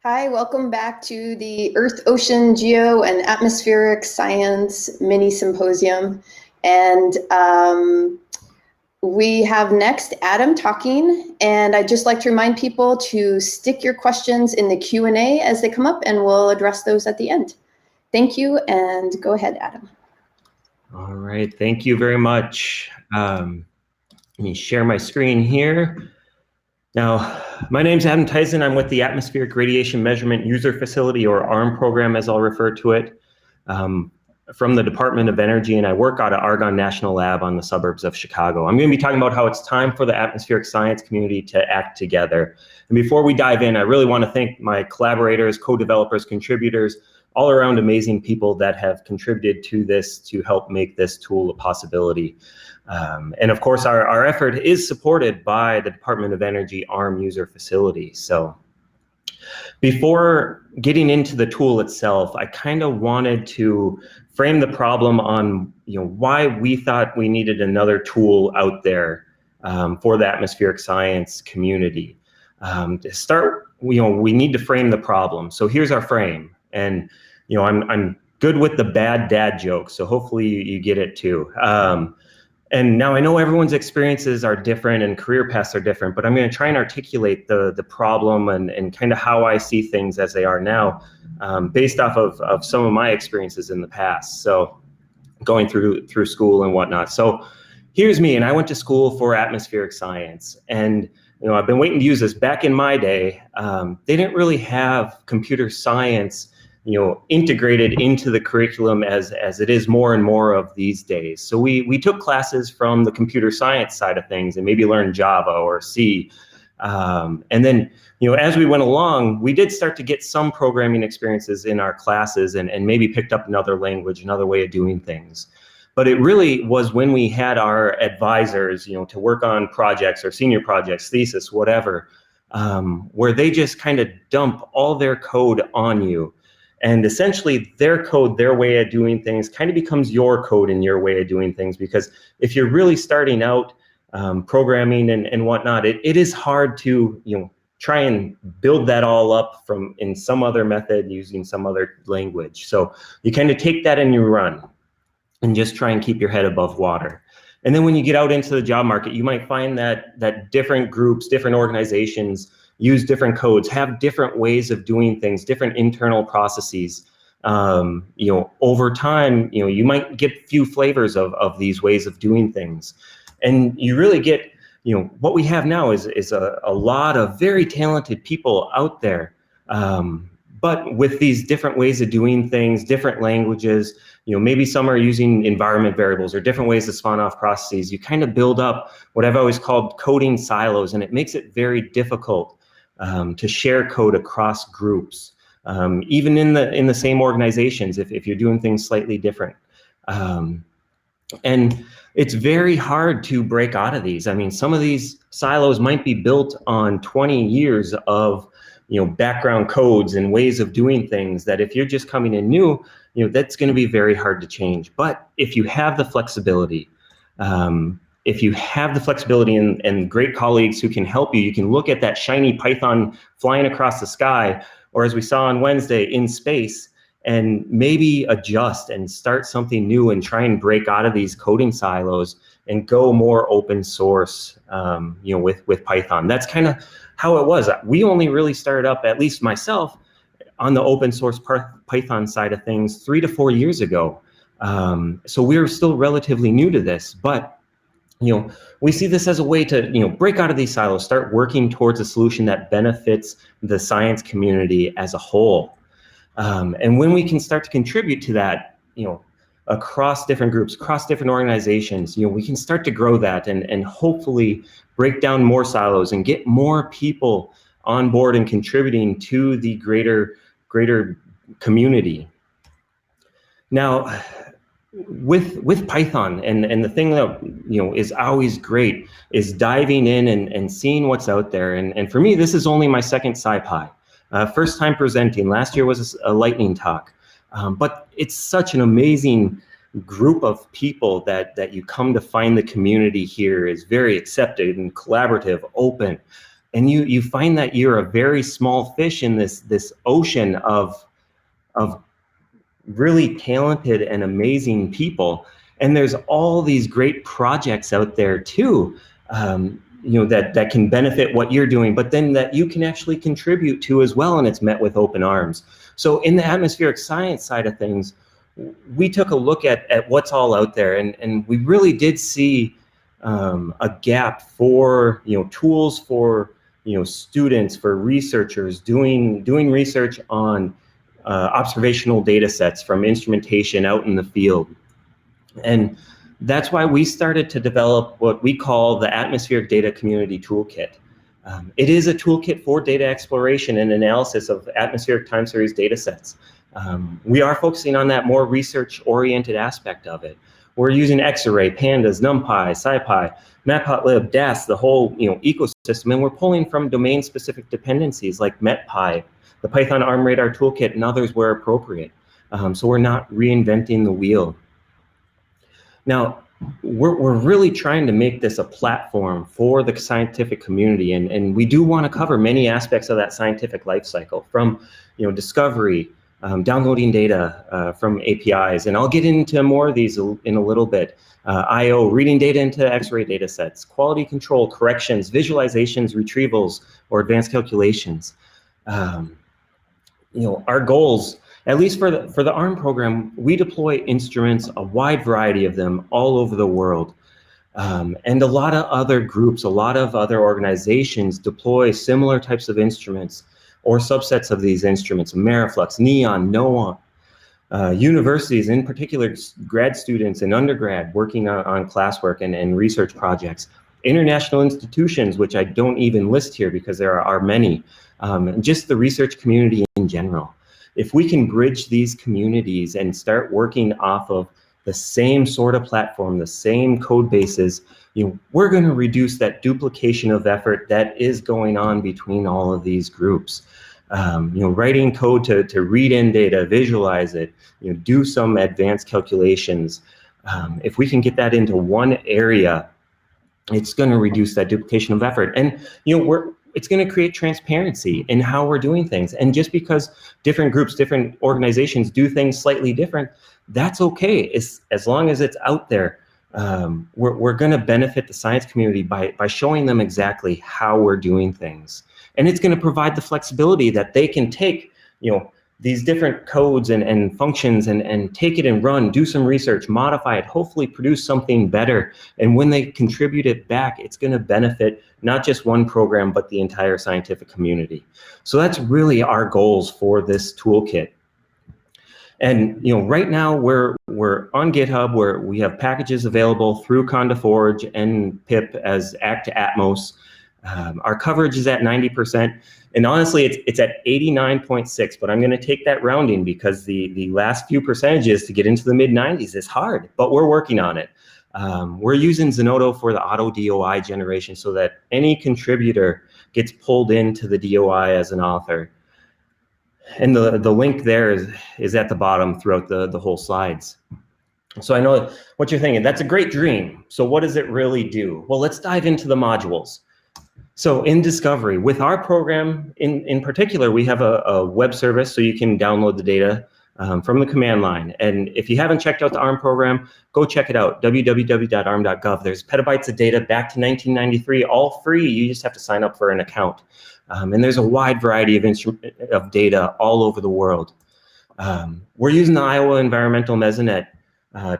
Hi, welcome back to the Earth, Ocean, Geo, and Atmospheric Science mini symposium. And we have next Adam talking, and I'd just like to remind people to stick your questions in the Q&A as they come up, and we'll address those at the end. Thank you, and go ahead, Adam. All right, thank you very much. Let me share my screen here. Now, my name's Adam Tyson. I'm with the Atmospheric Radiation Measurement User Facility, or ARM program, as I'll refer to it, from the Department of Energy, and I work out at Argonne National Lab on the suburbs of Chicago. I'm going to be talking about how it's time for the atmospheric science community to act together. And before we dive in, I really want to thank my collaborators, co-developers, contributors, all around amazing people that have contributed to this to help make this tool a possibility. And of course, our effort is supported by the Department of Energy ARM user facility. So before getting into the tool itself, I kind of wanted to frame the problem on why we thought we needed another tool out there for the atmospheric science community. To start, we need to frame the problem. So here's our frame. And I'm good with the bad dad joke, so hopefully you get it too. And now I know everyone's experiences are different and career paths are different, but I'm going to try and articulate the problem and kind of how I see things as they are now, based off of some of my experiences in the past. So going through school and whatnot. So here's me, and I went to school for atmospheric science. And I've been waiting to use this. Back in my day, they didn't really have computer science integrated into the curriculum as it is more and more of these days. So we took classes from the computer science side of things and maybe learned Java or C. And then, as we went along, we did start to get some programming experiences in our classes and maybe picked up another language, another way of doing things. But it really was when we had our advisors, to work on projects or senior projects, thesis, whatever, where they just kind of dump all their code on you. And essentially their code, their way of doing things kind of becomes your code and your way of doing things, because if you're really starting out programming and whatnot, it is hard to try and build that all up in some other method using some other language. So you kind of take that and you run and just try and keep your head above water. And then when you get out into the job market, you might find that different groups, different organizations use different codes, have different ways of doing things, different internal processes. Over time, you might get a few flavors of these ways of doing things. And you really get, what we have now is a lot of very talented people out there. But with these different ways of doing things, different languages, maybe some are using environment variables or different ways to spawn off processes, you kind of build up what I've always called coding silos, and it makes it very difficult to share code across groups, even in the same organizations, if you're doing things slightly different. And it's very hard to break out of these. I mean, some of these silos might be built on 20 years of background codes and ways of doing things that if you're just coming in new, that's going to be very hard to change. But if you have the flexibility, and great colleagues who can help you, you can look at that shiny Python flying across the sky, or as we saw on Wednesday, in space, and maybe adjust and start something new and try and break out of these coding silos and go more open source, with Python. That's kind of how it was. We only really started up, at least myself, on the open source Python side of things 3 to 4 years ago. So we're still relatively new to this, but we see this as a way to break out of these silos, start working towards a solution that benefits the science community as a whole. And when we can start to contribute to that, across different groups, across different organizations, we can start to grow that and hopefully break down more silos and get more people on board and contributing to the greater community. Now, with Python, and the thing that is always great is diving in and seeing what's out there. And for me, this is only my second SciPy. First time presenting. Last year was a lightning talk. But it's such an amazing group of people that you come to find. The community here is very accepted and collaborative, open. and you find that you're a very small fish in this ocean of really talented and amazing people. And there's all these great projects out there too, that can benefit what you're doing, but then that you can actually contribute to as well, and it's met with open arms. So in the atmospheric science side of things, we took a look at what's all out there, and we really did see a gap for tools for students, for researchers doing research on observational data sets from instrumentation out in the field. And that's why we started to develop what we call the Atmospheric Data Community Toolkit. It is a toolkit for data exploration and analysis of atmospheric time series data sets. We are focusing on that more research-oriented aspect of it. We're using X-Array, Pandas, NumPy, SciPy, Matplotlib, DAS, the whole ecosystem, and we're pulling from domain-specific dependencies like MetPy, the Python ARM Radar Toolkit, and others where appropriate. So we're not reinventing the wheel. Now, we're really trying to make this a platform for the scientific community, and we do want to cover many aspects of that scientific life cycle, from discovery, downloading data from APIs, and I'll get into more of these in a little bit. I/O, reading data into X-ray data sets, quality control, corrections, visualizations, retrievals, or advanced calculations. Our goals, at least for the ARM program, we deploy instruments, a wide variety of them, all over the world. And a lot of other groups, a lot of other organizations deploy similar types of instruments or subsets of these instruments: Ameriflux, NEON, NOAA. Universities, in particular grad students and undergrad working on classwork and research projects. International institutions, which I don't even list here because there are many, and just the research community in general. If we can bridge these communities and start working off of the same sort of platform, the same code bases, we're going to reduce that duplication of effort that is going on between all of these groups. Writing code to read in data, visualize it, do some advanced calculations. If we can get that into one area, it's going to reduce that duplication of effort. And it's going to create transparency in how we're doing things. And just because different groups, different organizations do things slightly different, that's okay. As long as it's out there, we're going to benefit the science community by showing them exactly how we're doing things. And it's going to provide the flexibility that they can take, these different codes and functions and take it and run, do some research, modify it, hopefully produce something better. And when they contribute it back, it's going to benefit not just one program, but the entire scientific community. So that's really our goals for this toolkit. And right now we're on GitHub, where we have packages available through Conda Forge and pip as Act to Atmos. Our coverage is at 90%, and honestly, it's at 89.6. But I'm going to take that rounding because the last few percentages to get into the mid-90s is hard. But we're working on it. We're using Zenodo for the auto DOI generation so that any contributor gets pulled into the DOI as an author. And the link there is at the bottom throughout the whole slides. So I know what you're thinking. That's a great dream. So what does it really do? Well, let's dive into the modules. So in Discovery, with our program in particular, we have a web service so you can download the data from the command line. And if you haven't checked out the ARM program, go check it out, www.arm.gov. There's petabytes of data back to 1993, all free. You just have to sign up for an account. And there's a wide variety of data all over the world. We're using the Iowa Environmental Mesonet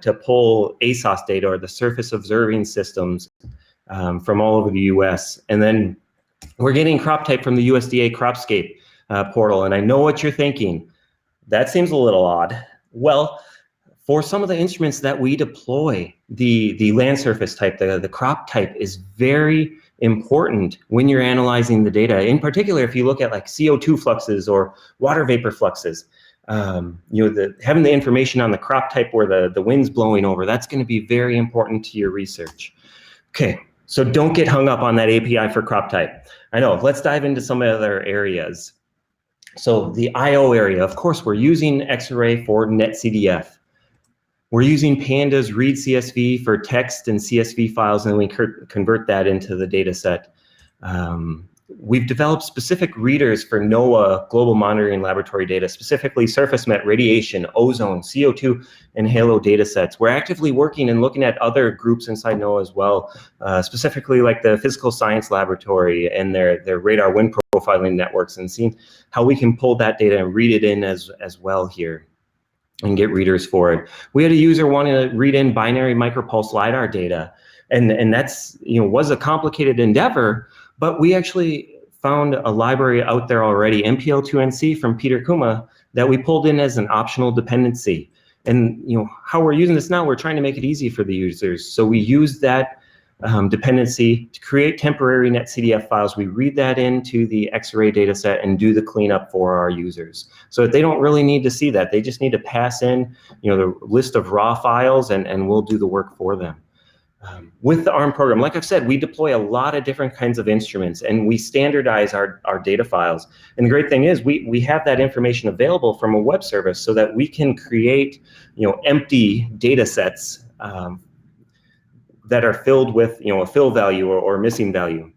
to pull ASOS data, or the surface observing systems, from all over the US. And then we're getting crop type from the USDA Cropscape portal. And I know what you're thinking. That seems a little odd. Well, for some of the instruments that we deploy, the land surface type, the crop type, is very important when you're analyzing the data. In particular, if you look at like CO2 fluxes or water vapor fluxes, having the information on the crop type where the wind's blowing over, that's going to be very important to your research. Okay, so don't get hung up on that API for crop type. I know, let's dive into some other areas. So the I/O area, of course, we're using X-Array for NetCDF. We're using Pandas read CSV for text and CSV files, and we convert that into the data set. we've developed specific readers for NOAA global monitoring laboratory data, specifically surface met radiation, ozone, CO2, and halo data sets. We're actively working and looking at other groups inside NOAA as well, specifically like the Physical Science Laboratory and their radar wind profiling networks, and seeing how we can pull that data and read it in as well here and get readers for it. We had a user want to read in binary micropulse LiDAR data, and that's, was a complicated endeavor, but we actually found a library out there already, MPL2NC from Peter Kuma, that we pulled in as an optional dependency. And how we're using this now, we're trying to make it easy for the users. So we use that dependency to create temporary netcdf files. We read that into the X-ray data set and do the cleanup for our users. So they don't really need to see that. They just need to pass in the list of raw files, and we'll do the work for them. With the ARM program, like I've said, we deploy a lot of different kinds of instruments, and we standardize our data files. And the great thing is we have that information available from a web service so that we can create empty data sets that are filled with a fill value or missing value.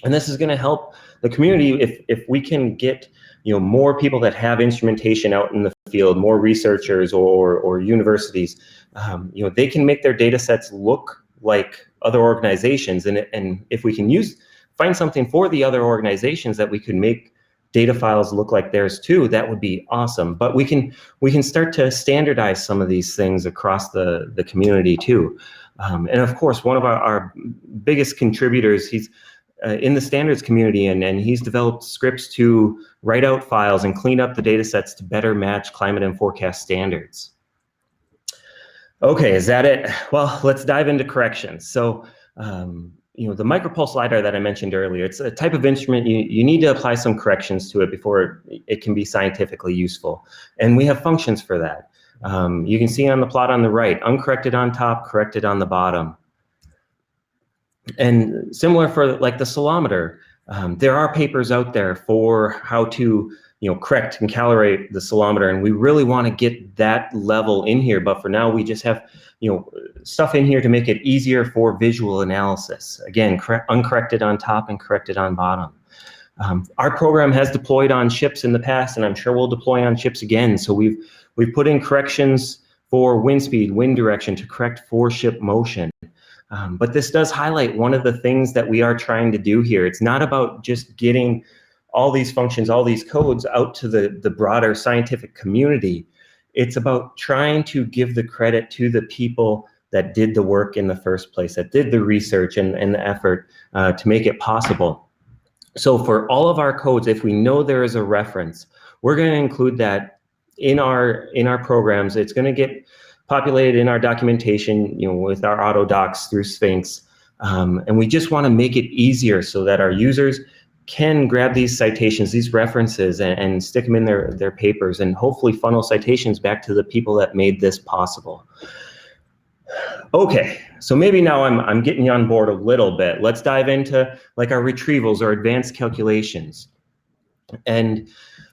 And this is going to help the community if we can get more people that have instrumentation out in the field, more researchers or universities. They can make their data sets look like other organizations, and if we can find something for the other organizations that we could make data files look like theirs too, that would be awesome. But we can start to standardize some of these things across the community too. And of course, one of our biggest contributors, he's in the standards community, and he's developed scripts to write out files and clean up the data sets to better match climate and forecast standards. Okay, is that it? Well, let's dive into corrections. So, the micropulse LiDAR that I mentioned earlier, it's a type of instrument you need to apply some corrections to it before it can be scientifically useful. And we have functions for that. You can see on the plot on the right, uncorrected on top, corrected on the bottom. And similar for like the ceilometer, there are papers out there for how to correct and calibrate the ceilometer, and we really want to get that level in here. But for now, we just have stuff in here to make it easier for visual analysis. Again, uncorrected on top and corrected on bottom. Our program has deployed on ships in the past, and I'm sure we'll deploy on ships again. So we've put in corrections for wind speed, wind direction to correct for ship motion. But this does highlight one of the things that we are trying to do here. It's not about just getting all these functions, all these codes out to the broader scientific community. It's about trying to give the credit to the people that did the work in the first place, that did the research and the effort to make it possible. So for all of our codes, if we know there is a reference, we're going to include that in our programs. It's going to get populated in our documentation, with our auto docs through Sphinx. And we just want to make it easier so that our users can grab these citations, these references, and stick them in their papers, and hopefully funnel citations back to the people that made this possible. Okay, so maybe now I'm getting you on board a little bit. Let's dive into like our retrievals or advanced calculations. And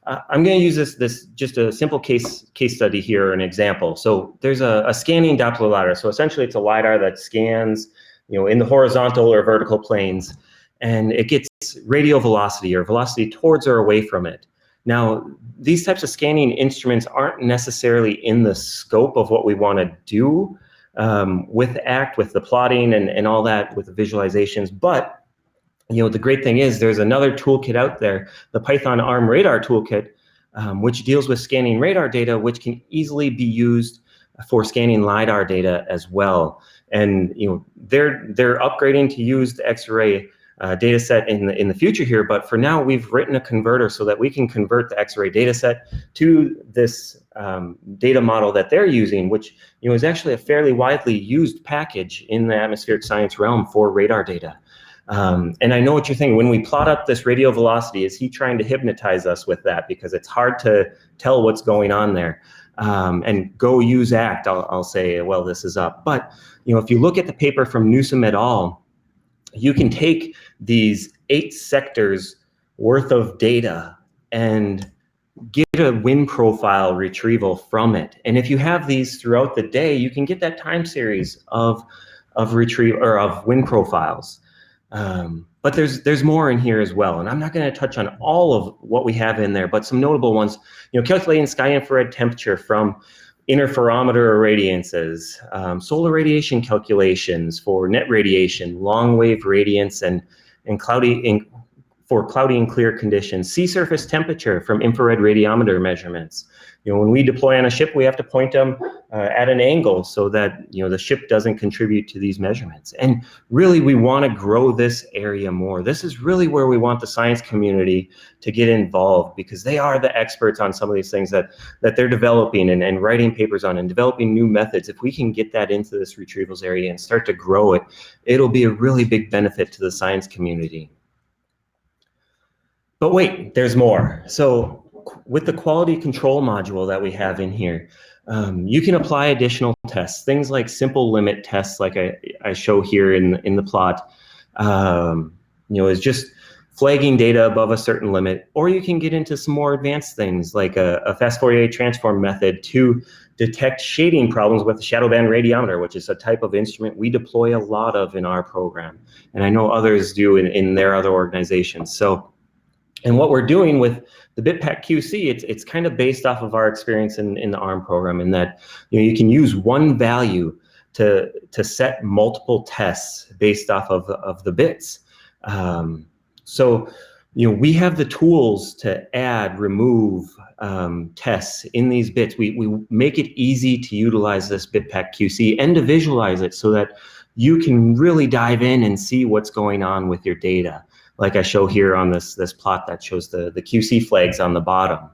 I'm going to use this just a simple case study here, an example. So there's a scanning Doppler LiDAR. So essentially it's a LiDAR that scans in the horizontal or vertical planes, and it gets radial velocity or velocity towards or away from it. Now, these types of scanning instruments aren't necessarily in the scope of what we want to do with ACT, with the plotting and all that, with the visualizations. But the great thing is there's another toolkit out there, the Python ARM Radar Toolkit, which deals with scanning radar data, which can easily be used for scanning LiDAR data as well. And they're upgrading to use the X-ray data set in the future here, but for now we've written a converter so that we can convert the X-ray data set to this data model that they're using, which is actually a fairly widely used package in the atmospheric science realm for radar data. And I know what you're thinking. When we plot up this radial velocity, is he trying to hypnotize us with that? Because it's hard to tell what's going on there. And go use ACT, I'll say, well, this is up. But if you look at the paper from Newsom et al., you can take these 8 sectors worth of data and get a wind profile retrieval from it. And if you have these throughout the day, you can get that time series of wind profiles. But there's more in here as well, and I'm not going to touch on all of what we have in there, but some notable ones, calculating sky infrared temperature from interferometer irradiances, solar radiation calculations for net radiation, long wave radiance, and for cloudy and clear conditions, sea surface temperature from infrared radiometer measurements. When we deploy on a ship, we have to point them at an angle so that the ship doesn't contribute to these measurements. And really, we want to grow this area more. This is really where we want the science community to get involved, because they are the experts on some of these things that they're developing and writing papers on and developing new methods. If we can get that into this retrievals area and start to grow it, it'll be a really big benefit to the science community. But wait, there's more. So with the quality control module that we have in here, you can apply additional tests, things like simple limit tests, like I show here in the plot. Is just flagging data above a certain limit, or you can get into some more advanced things like a fast Fourier transform method to detect shading problems with the shadow band radiometer, which is a type of instrument we deploy a lot of in our program, and I know others do in their other organizations. And what we're doing with the BitPack QC, it's kind of based off of our experience in the ARM program, in that you can use one value to set multiple tests based off of the bits. So we have the tools to add, remove tests in these bits. We make it easy to utilize this BitPack QC and to visualize it so that you can really dive in and see what's going on with your data, like I show here on this plot that shows the QC flags on the bottom.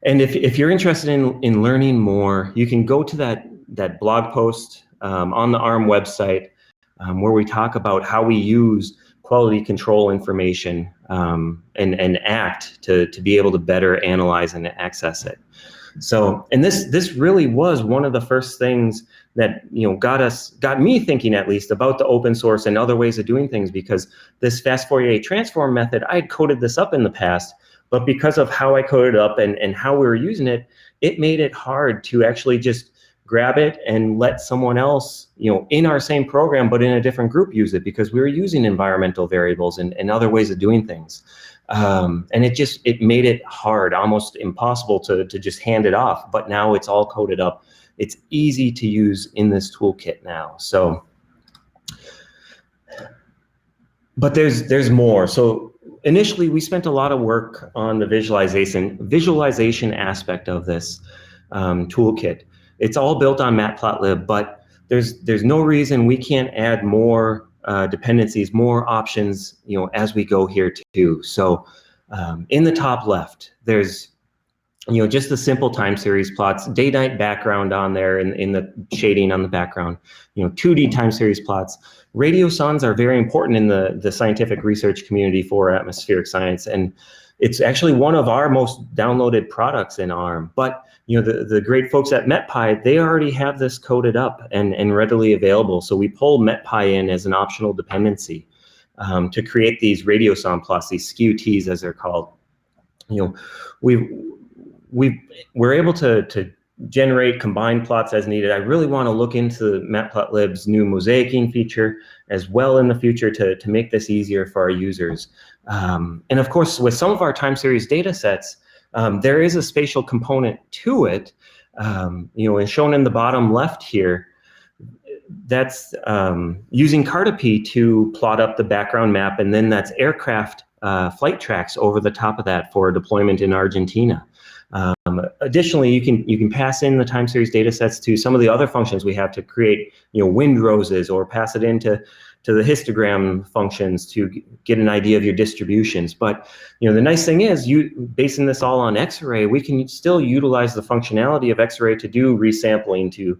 And if you're interested in learning more, you can go to that blog post on the ARM website where we talk about how we use quality control information and ACT to be able to better analyze and access it. So, and this really was one of the first things that got me thinking, at least, about the open source and other ways of doing things, because this fast Fourier transform method, I had coded this up in the past, but because of how I coded it up and how we were using it, it made it hard to actually just grab it and let someone else, in our same program but in a different group, use it, because we were using environmental variables and other ways of doing things. And it made it hard, almost impossible to just hand it off. But now it's all coded up. It's easy to use in this toolkit now. So, but there's more. So initially, we spent a lot of work on the visualization aspect of this toolkit. It's all built on Matplotlib, but there's no reason we can't add more dependencies, more options, as we go here too. So in the top left, there's just the simple time series plots, day-night background on there in the shading on the background, 2D time series plots. Radiosondes are very important in the scientific research community for atmospheric science, and it's actually one of our most downloaded products in ARM. But the great folks at MetPy, they already have this coded up and readily available. So we pull MetPy in as an optional dependency to create these radiosonde plots, these SKUTs as they're called. We're able to generate combined plots as needed. I really want to look into Matplotlib's new mosaicing feature as well in the future to make this easier for our users. And of course, with some of our time series data sets, there is a spatial component to it, and shown in the bottom left here. That's using Cartopy to plot up the background map, and then that's aircraft flight tracks over the top of that for deployment in Argentina. Additionally, you can pass in the time series data sets to some of the other functions we have to create, wind roses, or pass it into the histogram functions to get an idea of your distributions. But the nice thing is, basing this all on Xarray, we can still utilize the functionality of Xarray to do resampling to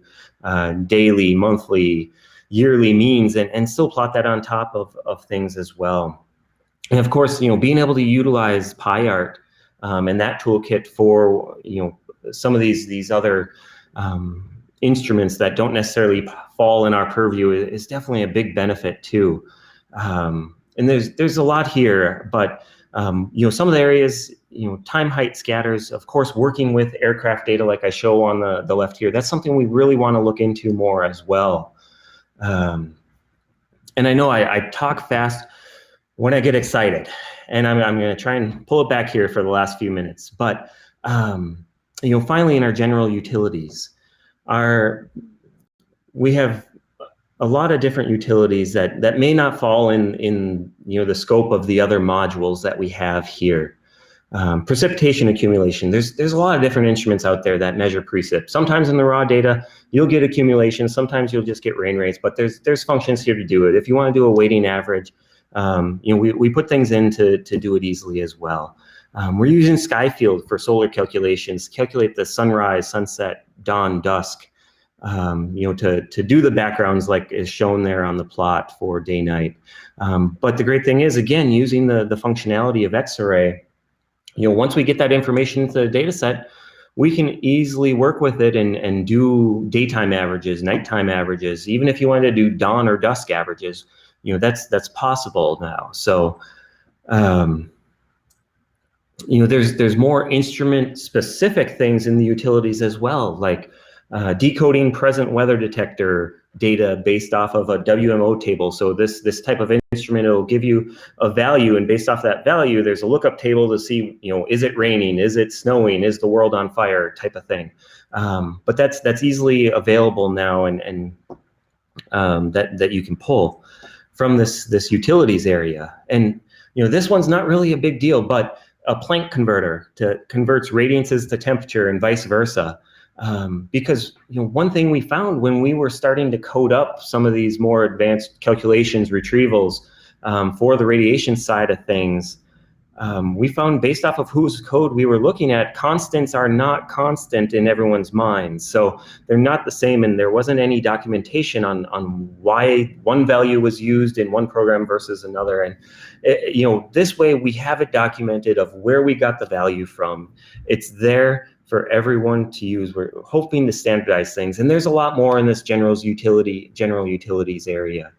daily, monthly, yearly means, and still plot that on top of things as well. And of course, being able to utilize PyArt and that toolkit for some of these other instruments that don't necessarily fall in our purview is definitely a big benefit too. And there's a lot here, but some of the areas, time height scatters, of course, working with aircraft data like I show on the left here, that's something we really want to look into more as well. And I know I talk fast when I get excited, and I'm going to try and pull it back here for the last few minutes. But finally, in our general utilities, we have a lot of different utilities that may not fall in the scope of the other modules that we have here. Precipitation accumulation. There's a lot of different instruments out there that measure precip. Sometimes in the raw data, you'll get accumulation. Sometimes you'll just get rain rates, but there's functions here to do it. If you want to do a weighting average, we put things in to do it easily as well. We're using Skyfield for solar calculations, calculate the sunrise, sunset, dawn, dusk, to do the backgrounds like is shown there on the plot for day night. But the great thing is, again, using the functionality of X-Array, once we get that information into the data set, we can easily work with it and do daytime averages, nighttime averages. Even if you wanted to do dawn or dusk averages, that's possible now. So, there's more instrument specific things in the utilities as well, like decoding present weather detector data based off of a WMO table. So this type of instrument, it'll give you a value, and based off that value, there's a lookup table to see, is it raining, is it snowing, is the world on fire, type of thing. But that's easily available now, and that you can pull from this utilities area. And this one's not really a big deal, but a Planck converter converts radiances to temperature and vice versa. Because one thing we found when we were starting to code up some of these more advanced calculations, retrievals for the radiation side of things, we found, based off of whose code we were looking at, constants are not constant in everyone's minds. So they're not the same, and there wasn't any documentation on why one value was used in one program versus another. And this way we have it documented of where we got the value from. It's there for everyone to use. We're hoping to standardize things, and there's a lot more in this general utilities area.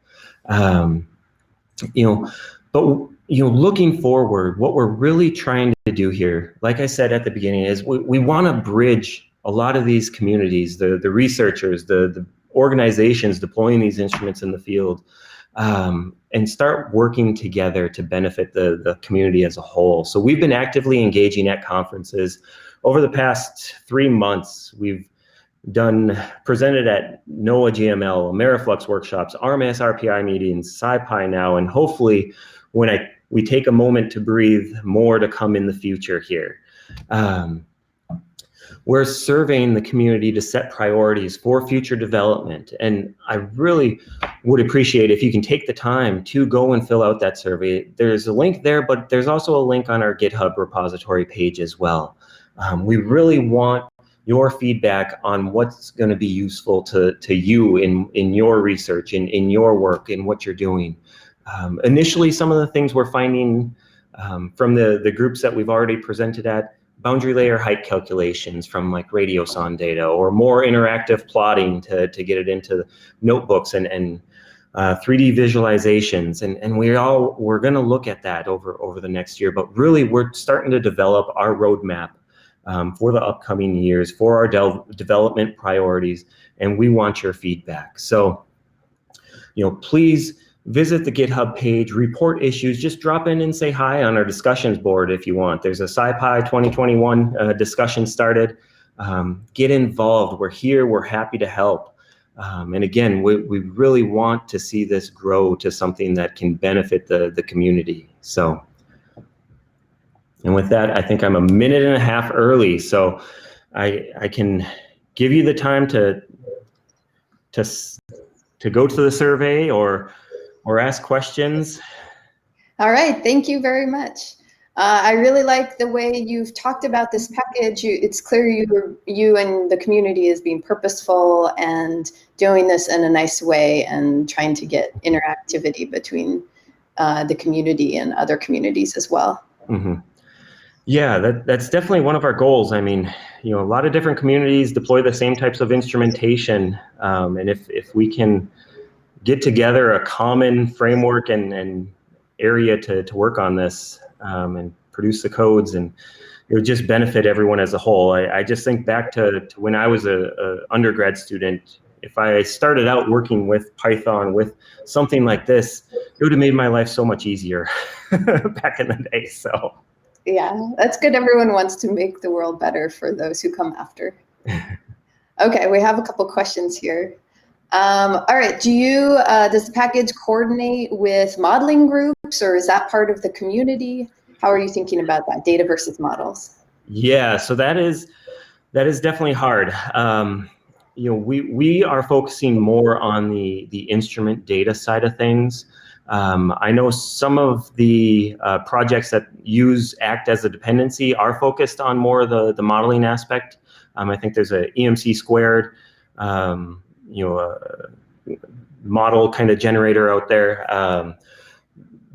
But looking forward, what we're really trying to do here, like I said at the beginning, is we want to bridge a lot of these communities, the researchers, the organizations deploying these instruments in the field, and start working together to benefit the community as a whole. So we've been actively engaging at conferences. Over the past 3 months, we've presented at NOAA GML, Ameriflux workshops, RMS RPI meetings, SciPy now, and hopefully when we take a moment to breathe, more to come in the future here. We're surveying the community to set priorities for future development. And I really would appreciate if you can take the time to go and fill out that survey. There's a link there, but there's also a link on our GitHub repository page as well. We really want your feedback on what's going to be useful to you in your research, in your work, in what you're doing. Initially, some of the things we're finding from the groups that we've already presented at, boundary layer height calculations from like radiosonde data, or more interactive plotting to get it into notebooks and 3D visualizations, and we're going to look at that over the next year. But really, we're starting to develop our roadmap for the upcoming years, for our development priorities, and we want your feedback. So, please visit the GitHub page, report issues, just drop in and say hi on our discussions board if you want. There's a SciPy 2021 discussion started. Get involved. We're here. We're happy to help. And again, we really want to see this grow to something that can benefit the community. So, and with that, I think I'm 1.5 minutes early, so I can give you the time to go to the survey or ask questions. All right, thank you very much. I really like the way you've talked about this package. It's clear you and the community is being purposeful and doing this in a nice way and trying to get interactivity between the community and other communities as well. Mm-hmm. Yeah, that's definitely one of our goals. I mean, a lot of different communities deploy the same types of instrumentation, and if we can get together a common framework and area to work on this and produce the codes, and it would just benefit everyone as a whole. I just think back to when I was a undergrad student if I started out working with Python with something like this, it would have made my life so much easier back in the day. So yeah, that's good. Everyone wants to make the world better for those who come after. Okay, we have a couple questions here. All right, does the package coordinate with modeling groups, or is that part of the community? How are you thinking about that, data versus models? yeah, so that is definitely hard. We are focusing more on the instrument data side of things. I know some of the projects that act as a dependency are focused on more the modeling aspect. I think there's a EMC squared, model kind of generator out there.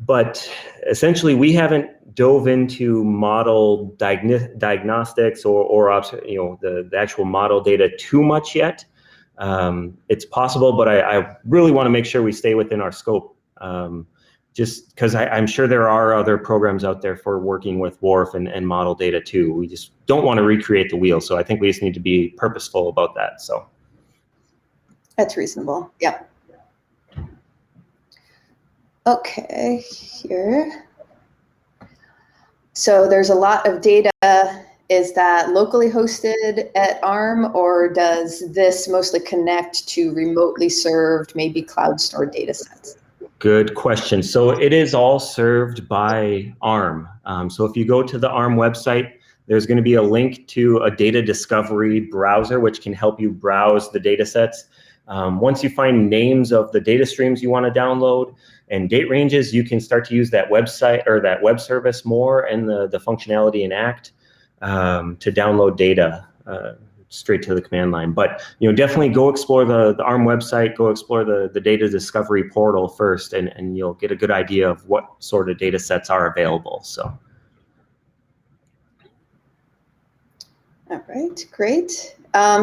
But essentially, we haven't dove into model diagnostics or the actual model data too much yet. It's possible, but I really want to make sure we stay within our scope. Just because I'm sure there are other programs out there for working with WRF and model data too. We just don't want to recreate the wheel. So I think we just need to be purposeful about that. So that's reasonable. Yeah. Okay, here. So there's a lot of data. Is that locally hosted at ARM, or does this mostly connect to remotely served, maybe cloud stored data sets? Good question. So it is all served by ARM. So if you go to the ARM website, there's going to be a link to a data discovery browser, which can help you browse the data sets. Once you find names of the data streams you want to download and date ranges, you can start to use that website or that web service more and the functionality in ACT to download data straight to the command line. But definitely go explore the ARM website, go explore the data discovery portal first, and you'll get a good idea of what sort of data sets are available. So. All right, great.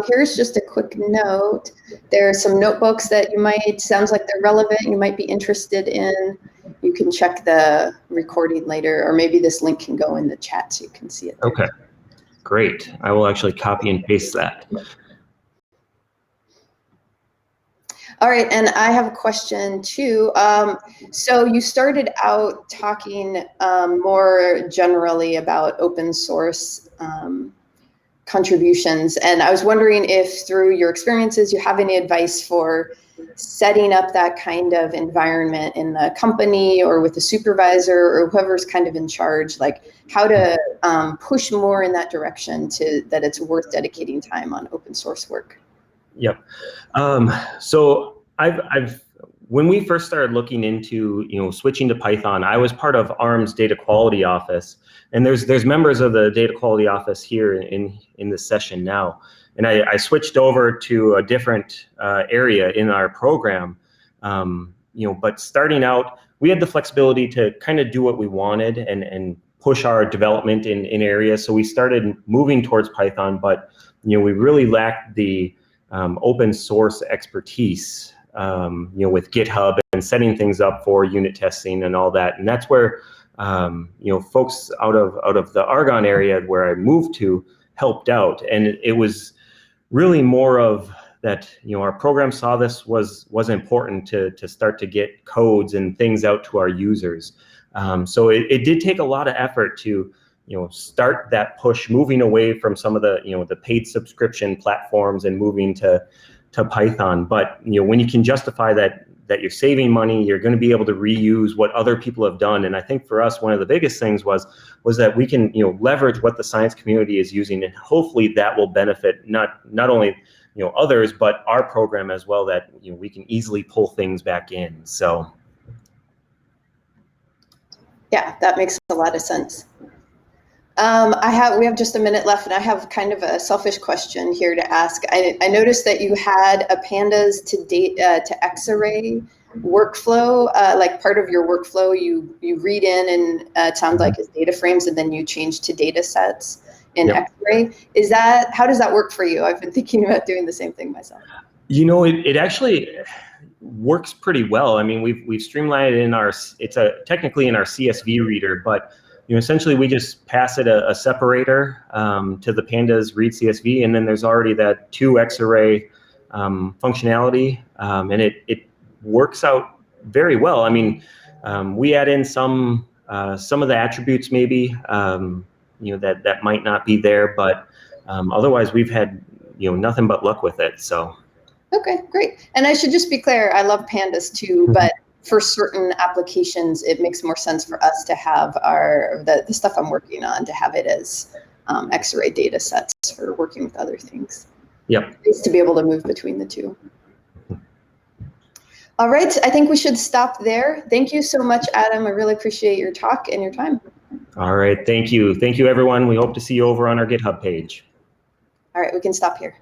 Here's just a quick note. There are some notebooks that sounds like they're relevant, you might be interested in. You can check the recording later, or maybe this link can go in the chat so you can see it there. Okay, great. I will actually copy and paste that. All right, and I have a question too. So you started out talking more generally about open source contributions, and I was wondering if through your experiences you have any advice for setting up that kind of environment in the company or with the supervisor or whoever's kind of in charge, like how to push more in that direction that it's worth dedicating time on open source work. Yep. So when we first started looking into switching to Python, I was part of ARM's data quality office, and there's members of the data quality office here in this session now. And I switched over to a different area in our program. But starting out, we had the flexibility to kind of do what we wanted and push our development in areas. So we started moving towards Python, but we really lacked the open source expertise, with GitHub and setting things up for unit testing and all that. And that's where, folks out of the Argonne area where I moved to helped out. And it was really more of that, our program saw this was important to start to get codes and things out to our users. So it did take a lot of effort to start that push, moving away from some of the the paid subscription platforms and moving to Python. But when you can justify that you're saving money, you're going to be able to reuse what other people have done. And I think for us, one of the biggest things was that we can leverage what the science community is using, and hopefully that will benefit not only others, but our program as well, that we can easily pull things back in. So yeah, that makes a lot of sense. We have just a minute left, and I have kind of a selfish question here to ask. I noticed that you had a pandas to X-array workflow, like part of your workflow. You read in, and it sounds like as data frames, and then you change to data sets in Yep. X-array. How does that work for you? I've been thinking about doing the same thing myself. It actually works pretty well. I mean, we've streamlined it technically in our CSV reader, but essentially we just pass it a separator to the pandas read CSV, and then there's already that 2 X-array functionality, and it works out very well. I mean, we add in some of the attributes maybe that might not be there, but otherwise we've had nothing but luck with it. So. Okay, great. And I should just be clear, I love pandas too, but for certain applications, it makes more sense for us to have the stuff I'm working on, to have it as X-ray data sets for working with other things. Yep. It's to be able to move between the two. All right, I think we should stop there. Thank you so much, Adam. I really appreciate your talk and your time. All right, thank you. Thank you, everyone. We hope to see you over on our GitHub page. All right, we can stop here.